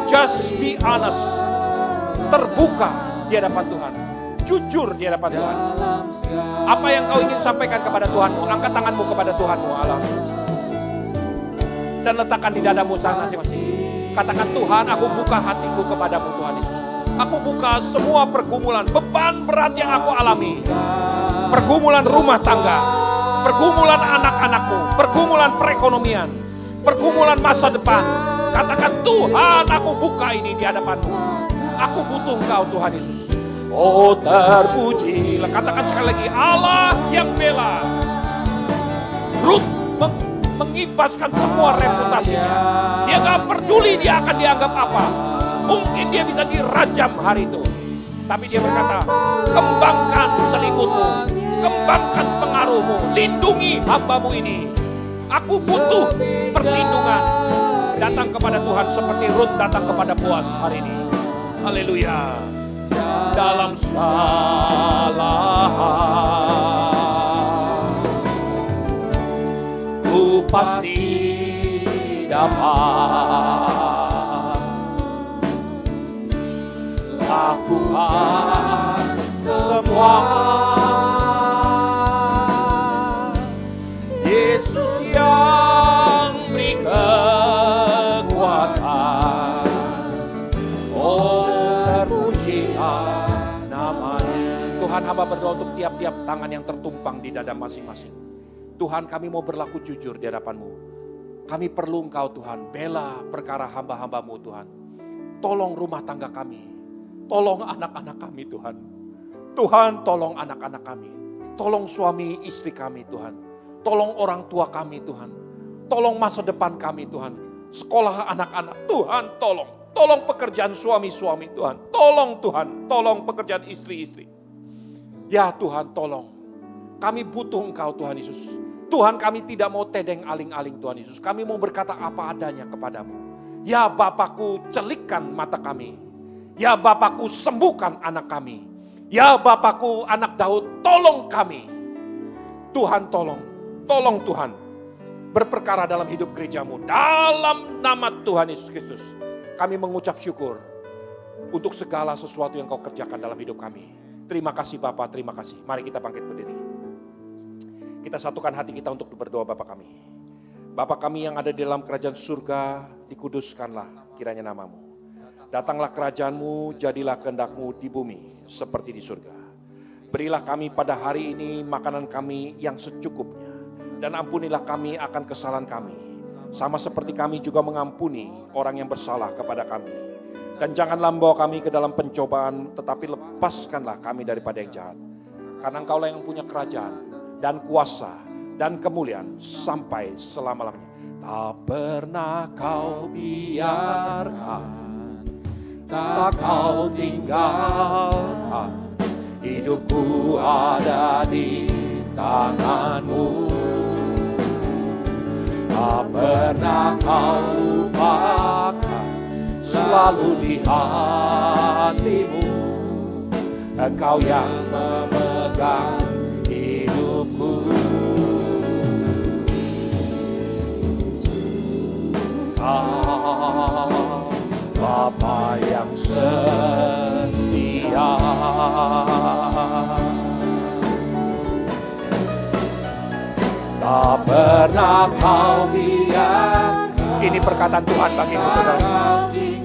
Just be honest. Terbuka di hadapan Tuhan. Jujur di hadapan Tuhan. Apa yang kau ingin sampaikan kepada Tuhanmu, angkat tanganmu kepada Tuhanmu Allah. Dan letakkan di dadamu sana masing-masing. Katakan, Tuhan, aku buka hatiku kepadamu Tuhan Yesus. Aku buka semua pergumulan, beban berat yang aku alami. Pergumulan rumah tangga, pergumulan anak-anakku, pergumulan perekonomian, pergumulan masa depan. Katakan, Tuhan, aku buka ini di hadapanmu. Aku butuh Engkau Tuhan Yesus. Oh terpujilah. Katakan sekali lagi, Allah yang bela. Ruth mengibaskan semua reputasinya. Dia gak peduli dia akan dianggap apa. Mungkin dia bisa dirajam hari itu. Tapi dia berkata, kembangkan selimutmu, kembangkan pengaruhmu, lindungi hambamu ini. Aku butuh perlindungan. Datang kepada Tuhan seperti Ruth datang kepada Boaz hari ini. Haleluya. Dalam segala hal, ku pasti dapat lakukan semua. Yesus yang beri kekuatan, oh terpujilah namanya. Tuhan, hamba berdoa untuk tiap-tiap tangan yang tertumpang di dada masing-masing. Tuhan, kami mau berlaku jujur di hadapan-Mu. Kami perlu Engkau Tuhan, bela perkara hamba-hamba-Mu Tuhan. Tolong rumah tangga kami, tolong anak-anak kami Tuhan. Tuhan, tolong anak-anak kami, tolong suami istri kami Tuhan. Tolong orang tua kami Tuhan. Tolong masa depan kami Tuhan. Sekolah anak-anak Tuhan, tolong. Tolong pekerjaan suami-suami Tuhan. Tolong Tuhan, tolong pekerjaan istri-istri. Ya Tuhan, tolong. Kami butuh Engkau Tuhan Yesus. Tuhan, kami tidak mau tedeng aling-aling Tuhan Yesus. Kami mau berkata apa adanya kepadamu. Ya Bapakku, celikkan mata kami. Ya Bapakku, sembuhkan anak kami. Ya Bapakku, anak Daud, tolong kami. Tuhan, tolong. Tolong Tuhan, berperkara dalam hidup gerejamu. Dalam nama Tuhan Yesus Kristus, kami mengucap syukur untuk segala sesuatu yang kau kerjakan dalam hidup kami. Terima kasih Bapa, terima kasih. Mari kita bangkit berdiri. Kita satukan hati kita untuk berdoa Bapa kami. Bapa kami yang ada di dalam kerajaan surga, dikuduskanlah kiranya namamu. Datanglah kerajaanmu, jadilah kehendak-Mu di bumi seperti di surga. Berilah kami pada hari ini makanan kami yang secukupnya. Dan ampunilah kami akan kesalahan kami. Sama seperti kami juga mengampuni orang yang bersalah kepada kami. Dan janganlah membawa kami ke dalam pencobaan, tetapi lepaskanlah kami daripada yang jahat. Karena Engkaulah yang punya kerajaan dan kuasa dan kemuliaan sampai selama-lamanya. Tak pernah kau biarkan, tak kau tinggalkan. Hidupku ada di tangan-Mu. Tak pernah kau lupakan, selalu di hatimu. Engkau yang memegang hidupku. Kau Bapa yang setia. Tak pernah kau biar. Ini perkataan Tuhan bagimu saudara.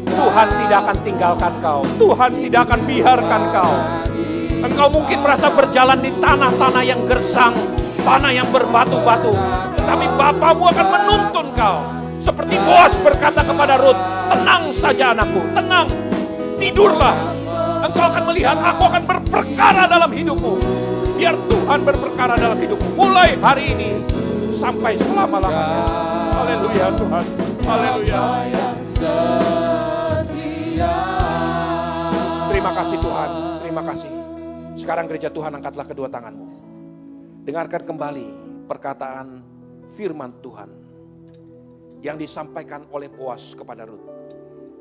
Tuhan tidak akan tinggalkan kau. Tuhan tidak akan biarkan kau. Engkau mungkin merasa berjalan di tanah-tanah yang gersang, tanah yang berbatu-batu. Tetapi Bapamu akan menuntun kau. Seperti Boas berkata kepada Rut, tenang saja anakku, tenang, tidurlah. Engkau akan melihat aku akan berperkara dalam hidupmu. Biar Tuhan berperkara dalam hidupmu. Mulai hari ini sampai selama-lamanya. Haleluya Tuhan. Haleluya. Terima kasih Tuhan. Terima kasih. Sekarang gereja Tuhan, angkatlah kedua tanganmu. Dengarkan kembali perkataan firman Tuhan yang disampaikan oleh Boas kepada Rut.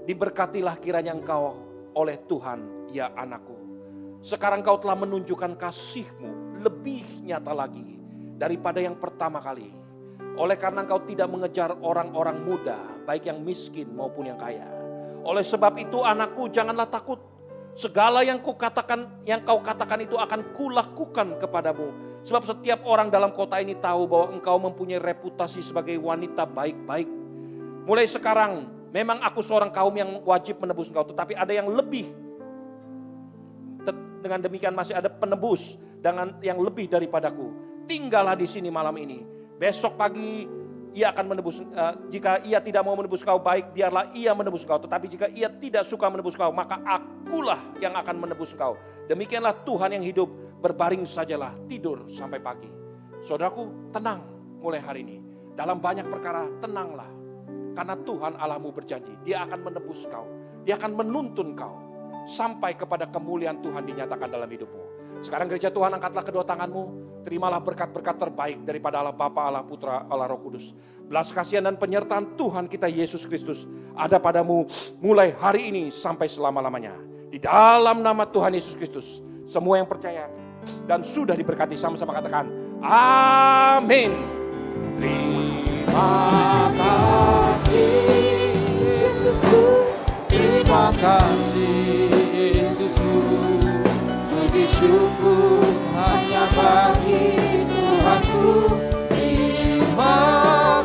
Diberkatilah kiranya engkau oleh Tuhan, ya anakku. Sekarang kau telah menunjukkan kasih-Mu lebih nyata lagi daripada yang pertama kali. Oleh karena engkau tidak mengejar orang-orang muda, baik yang miskin maupun yang kaya. Oleh sebab itu anakku, janganlah takut. Segala yang kau katakan itu akan kulakukan kepadamu. Sebab setiap orang dalam kota ini tahu bahwa engkau mempunyai reputasi sebagai wanita baik-baik. Mulai sekarang memang aku seorang kaum yang wajib menebus engkau, tetapi ada yang lebih. Dengan demikian masih ada penebus dengan yang lebih daripadaku. Tinggallah di sini malam ini. Besok pagi ia akan menebus. Jika ia tidak mau menebus kau, baik biarlah ia menebus kau. Tetapi jika ia tidak suka menebus kau, maka akulah yang akan menebus kau. Demikianlah Tuhan yang hidup, berbaring sajalah, tidur sampai pagi. Saudaraku, tenang mulai hari ini. Dalam banyak perkara, tenanglah. Karena Tuhan Allahmu berjanji, Dia akan menebus kau. Dia akan menuntun kau. Sampai kepada kemuliaan Tuhan dinyatakan dalam hidupmu. Sekarang gereja Tuhan, angkatlah kedua tanganmu. Terimalah berkat-berkat terbaik daripada Allah Bapa, Allah Putra, Allah Roh Kudus. Belas kasihan dan penyertaan Tuhan kita Yesus Kristus ada padamu mulai hari ini sampai selama-lamanya. Di dalam nama Tuhan Yesus Kristus, semua yang percaya dan sudah diberkati sama-sama katakan amin. Terima kasih Yesusku, terima kasih Yesusku, puji syukur hanya bagi Tuhanku. Terima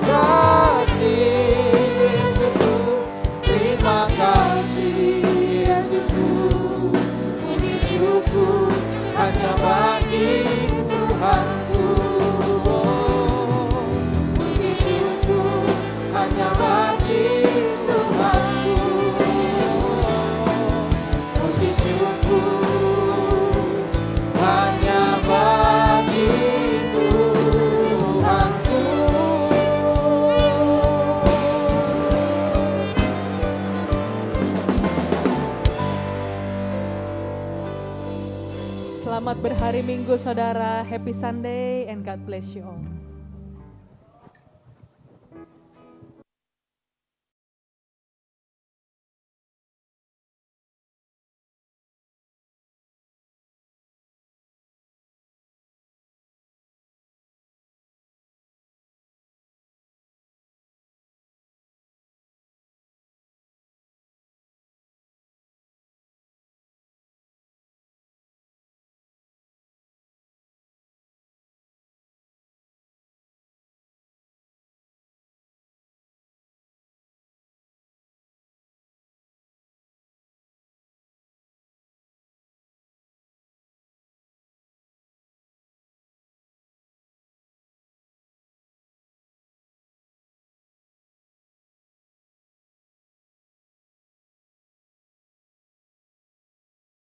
kasih Yesusku, terima kasih Yesusku, puji syukur hanya bagi Tuhanku. Puji syukur hanya bagi Tuhanku. Puji syukur hanya bagi Tuhanku. Selamat berhari Minggu saudara, happy Sunday and God bless you all.